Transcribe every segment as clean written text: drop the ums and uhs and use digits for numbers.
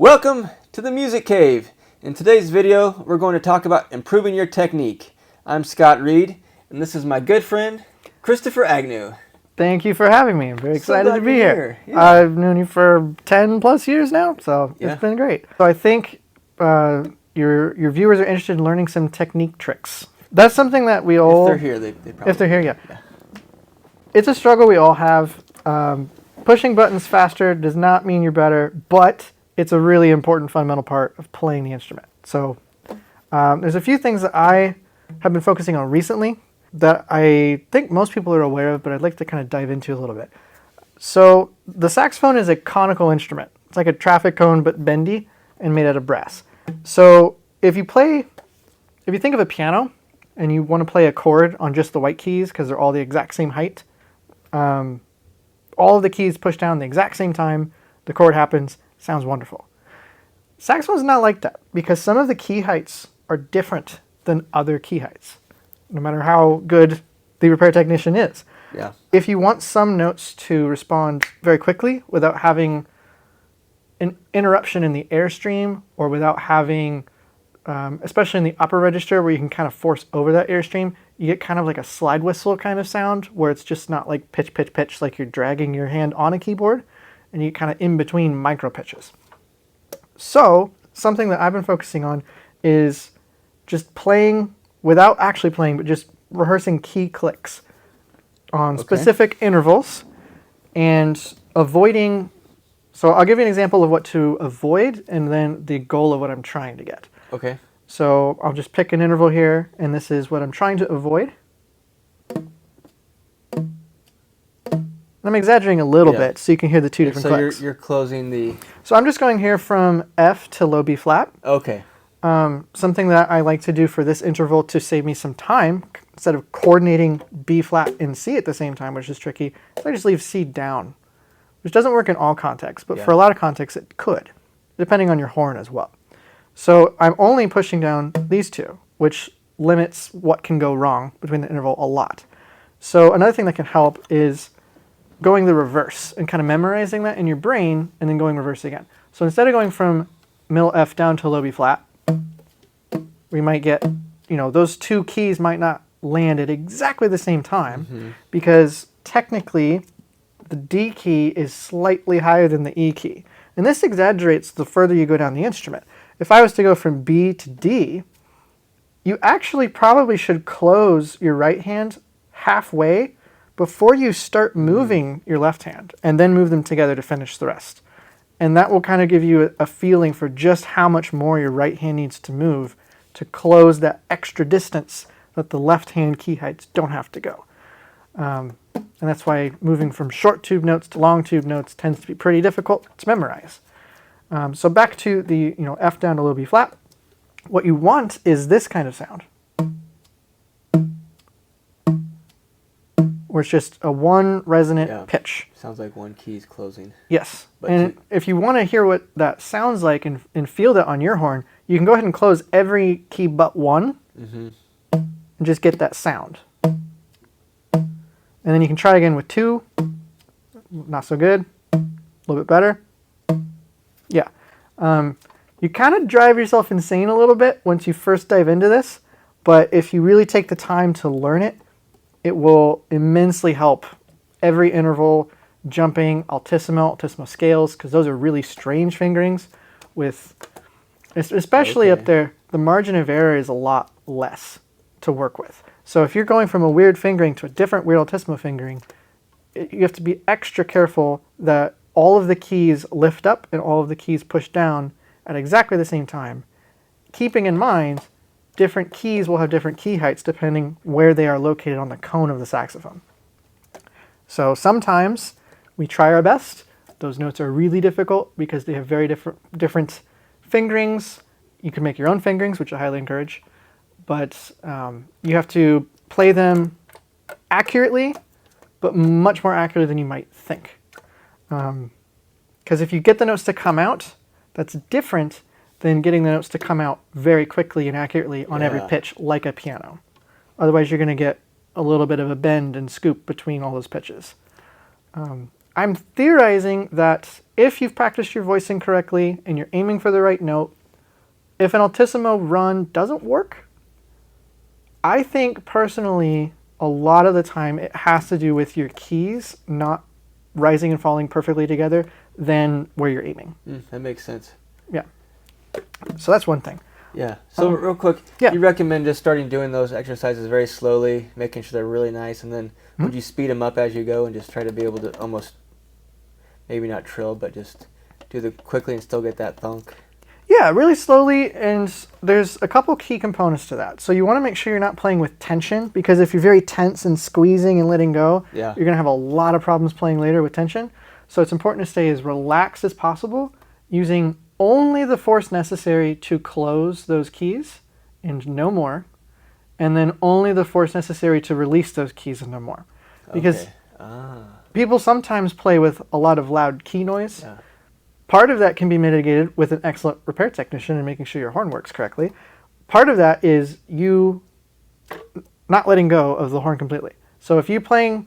Welcome to the Music Cave. In today's video, we're going to talk about improving your technique. I'm Scott Reed, and this is my good friend, Christopher Agnew. Thank you for having me. I'm very excited to be here. Yeah. I've known you for 10 plus years now, so it's been great. So I think your viewers are interested in learning some technique tricks. That's something that we all... If they're here, they probably... If they're here, yeah. It's a struggle we all have. Pushing buttons faster does not mean you're better, but it's a really important fundamental part of playing the instrument. So there's a few things that I have been focusing on recently that I think most people are aware of, but I'd like to kind of dive into a little bit. So the saxophone is a conical instrument. It's like a traffic cone, but bendy and made out of brass. So if you think of a piano and you want to play a chord on just the white keys because they're all the exact same height, all of the keys push down the exact same time, the chord happens, sounds wonderful. Saxophone is not like that because some of the key heights are different than other key heights, no matter how good the repair technician is. Yeah. If you want some notes to respond very quickly without having an interruption in the airstream or without having, especially in the upper register where you can kind of force over that airstream, you get kind of like a slide whistle kind of sound where it's just not like pitch, pitch, pitch, like you're dragging your hand on a keyboard, and you kind of in between micro pitches. So something that I've been focusing on is just playing without actually playing, but just rehearsing key clicks on specific intervals and avoiding. So I'll give you an example of what to avoid and then the goal of what I'm trying to get. Okay. So I'll just pick an interval here, and this is what I'm trying to avoid. I'm exaggerating a little bit so you can hear the two different clicks. So you're closing the... So I'm just going here from F to low B flat. Okay. Something that I like to do for this interval to save me some time, instead of coordinating B flat and C at the same time, which is tricky, is I just leave C down, which doesn't work in all contexts, but for a lot of contexts it could, depending on your horn as well. So I'm only pushing down these two, which limits what can go wrong between the interval a lot. So another thing that can help is going the reverse and kind of memorizing that in your brain and then going reverse again. So instead of going from middle F down to low B flat, we might get, those two keys might not land at exactly the same time because technically the D key is slightly higher than the E key. And this exaggerates the further you go down the instrument. If I was to go from B to D, you actually probably should close your right hand halfway before you start moving your left hand, and then move them together to finish the rest. And that will kind of give you a feeling for just how much more your right hand needs to move to close that extra distance that the left hand key heights don't have to go. And that's why moving from short tube notes to long tube notes tends to be pretty difficult to memorize. So back to the F down to low B flat. What you want is this kind of sound, where it's just a one resonant pitch. Sounds like one key's closing. Yes. But if you want to hear what that sounds like and feel that on your horn, you can go ahead and close every key but one and just get that sound. And then you can try again with two. Not so good. A little bit better. Yeah. You kind of drive yourself insane a little bit once you first dive into this, but if you really take the time to learn it, it will immensely help every interval, jumping, altissimo scales, because those are really strange fingerings with, especially up there, the margin of error is a lot less to work with. So if you're going from a weird fingering to a different weird altissimo fingering, you have to be extra careful that all of the keys lift up and all of the keys push down at exactly the same time, keeping in mind different keys will have different key heights depending where they are located on the cone of the saxophone. So sometimes we try our best. Those notes are really difficult because they have very different fingerings. You can make your own fingerings, which I highly encourage, but you have to play them accurately, but much more accurately than you might think. Because if you get the notes to come out, that's different than getting the notes to come out very quickly and accurately on every pitch like a piano. Otherwise, you're going to get a little bit of a bend and scoop between all those pitches. I'm theorizing that if you've practiced your voicing correctly and you're aiming for the right note, if an altissimo run doesn't work, I think personally a lot of the time it has to do with your keys not rising and falling perfectly together than where you're aiming. That makes sense. Yeah. So that's one thing. Yeah. So real quick, you recommend just starting doing those exercises very slowly, making sure they're really nice, and then would you speed them up as you go and just try to be able to almost, maybe not trill, but just do the quickly and still get that thunk? Yeah, really slowly, and there's a couple key components to that. So you want to make sure you're not playing with tension, because if you're very tense and squeezing and letting go, you're going to have a lot of problems playing later with tension. So it's important to stay as relaxed as possible, using only the force necessary to close those keys and no more, and then only the force necessary to release those keys and no more. Because people sometimes play with a lot of loud key noise. Yeah. Part of that can be mitigated with an excellent repair technician and making sure your horn works correctly. Part of that is you not letting go of the horn completely. So if you're playing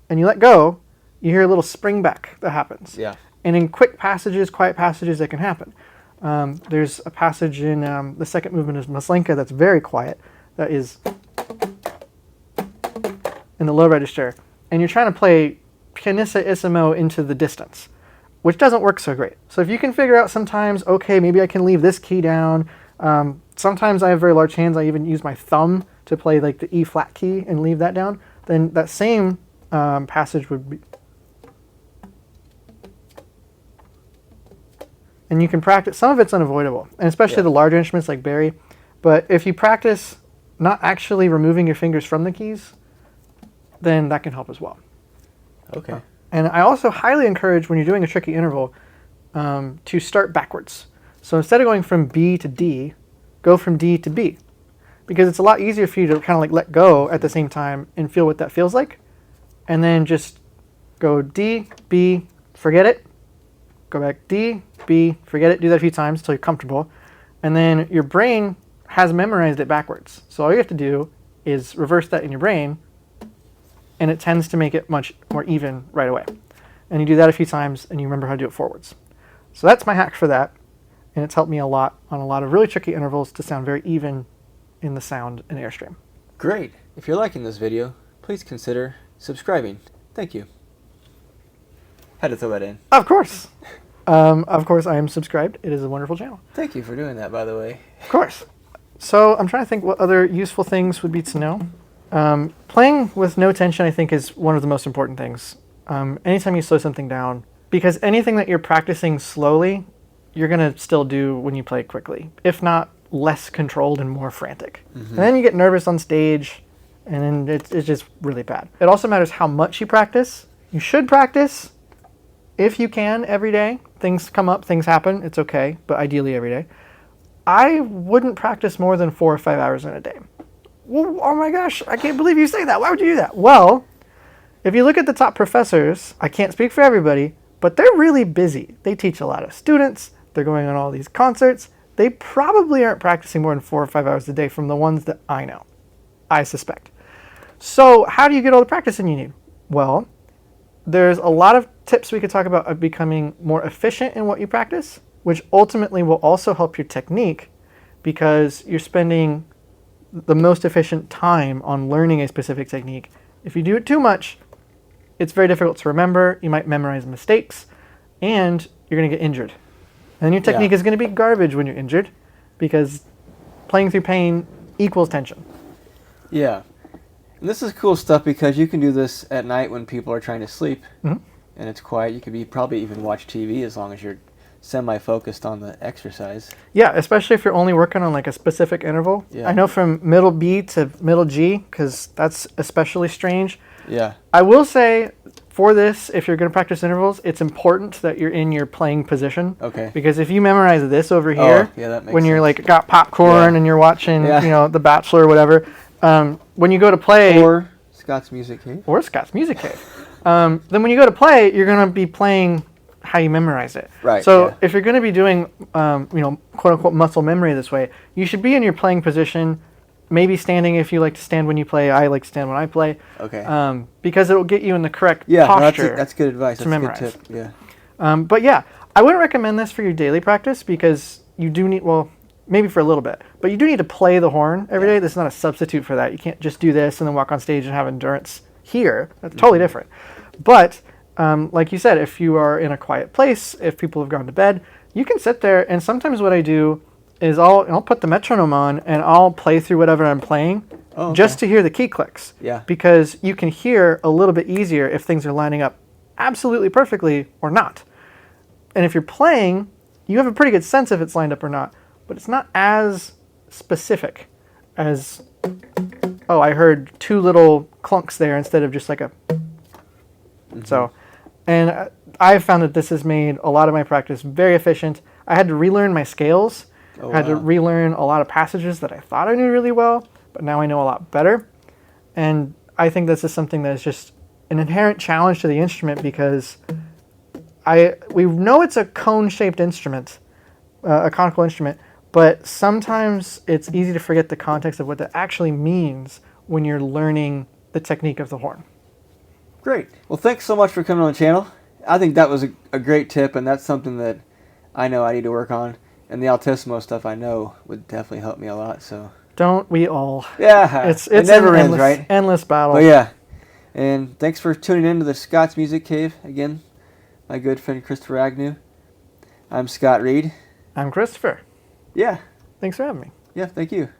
and you let go, you hear a little spring back that happens. Yeah. And in quick passages, quiet passages, that can happen. There's a passage in the second movement of Maslenka that's very quiet, that is in the low register. And you're trying to play pianissimo into the distance, which doesn't work so great. So if you can figure out sometimes, okay, maybe I can leave this key down. Sometimes I have very large hands. I even use my thumb to play like the E flat key and leave that down. Then that same passage would be... And you can practice. Some of it's unavoidable, and especially the larger instruments like Barry. But if you practice not actually removing your fingers from the keys, then that can help as well. Okay. And I also highly encourage, when you're doing a tricky interval, to start backwards. So instead of going from B to D, go from D to B. Because it's a lot easier for you to kind of like let go at the same time and feel what that feels like. And then just go D, B, forget it. Go back D, B, forget it. Do that a few times until you're comfortable. And then your brain has memorized it backwards. So all you have to do is reverse that in your brain, and it tends to make it much more even right away. And you do that a few times, and you remember how to do it forwards. So that's my hack for that, and it's helped me a lot on a lot of really tricky intervals to sound very even in the sound and airstream. Great. If you're liking this video, please consider subscribing. Thank you. Had to throw that in. Of course. Of course, I am subscribed. It is a wonderful channel. Thank you for doing that, by the way. Of course. So I'm trying to think what other useful things would be to know. Playing with no tension, I think, is one of the most important things. Anytime you slow something down, because anything that you're practicing slowly, you're going to still do when you play quickly, if not less controlled and more frantic. And then you get nervous on stage, and then it's just really bad. It also matters how much you practice. You should practice, if you can, every day. Things come up, things happen, it's okay, but ideally every day. I wouldn't practice more than 4 or 5 hours in a day. Well, oh my gosh, I can't believe you say that. Why would you do that? Well, if you look at the top professors, I can't speak for everybody, but they're really busy. They teach a lot of students. They're going on all these concerts. They probably aren't practicing more than 4 or 5 hours a day from the ones that I know, I suspect. So how do you get all the practicing you need? Well, there's a lot of tips we could talk about of becoming more efficient in what you practice, which ultimately will also help your technique, because you're spending the most efficient time on learning a specific technique. If you do it too much, it's very difficult to remember. You might memorize mistakes, and you're going to get injured. And your technique is going to be garbage when you're injured, because playing through pain equals tension. Yeah. And this is cool stuff because you can do this at night when people are trying to sleep, and it's quiet. You could probably even watch TV as long as you're semi-focused on the exercise. Yeah, especially if you're only working on like a specific interval. Yeah. I know from middle B to middle G, because that's especially strange. Yeah. I will say, for this, if you're going to practice intervals, it's important that you're in your playing position. Okay. Because if you memorize this over here, that makes when you're sense. like got popcorn and you're watching, The Bachelor or whatever, when you go to play, or Scott's Music Cave, then when you go to play, you're going to be playing how you memorize it. Right. So if you're going to be doing, quote unquote muscle memory this way, you should be in your playing position maybe standing if you like to stand when you play. I like to stand when I play. Okay. Because it'll get you in the correct Yeah, no, posture. that's good advice. to That's memorize. a good tip. Yeah. But yeah, I wouldn't recommend this for your daily practice because you do need, well, maybe for a little bit, but you do need to play the horn every day. This is not a substitute for that. You can't just do this and then walk on stage and have endurance here. That's totally different. But like you said, if you are in a quiet place, if people have gone to bed, you can sit there. And sometimes what I do is I'll put the metronome on and I'll play through whatever I'm playing just to hear the key clicks. Yeah. Because you can hear a little bit easier if things are lining up absolutely perfectly or not. And if you're playing, you have a pretty good sense if it's lined up or not, but it's not as specific as, oh, I heard two little clunks there instead of just like a... So, and I've found that this has made a lot of my practice very efficient. I had to relearn my scales. I had to relearn a lot of passages that I thought I knew really well, but now I know a lot better. And I think this is something that is just an inherent challenge to the instrument because we know it's a cone-shaped instrument, a conical instrument, but sometimes it's easy to forget the context of what that actually means when you're learning the technique of the horn. Great. Well, thanks so much for coming on the channel. I think that was a great tip, and that's something that I know I need to work on. And the altissimo stuff I know would definitely help me a lot. So don't we all? Yeah, it's it never ends, endless, right? Endless battle. But yeah, and thanks for tuning in to the Scott's Music Cave again. My good friend Christopher Agnew. I'm Scott Reed. I'm Christopher. Yeah. Thanks for having me. Yeah, thank you.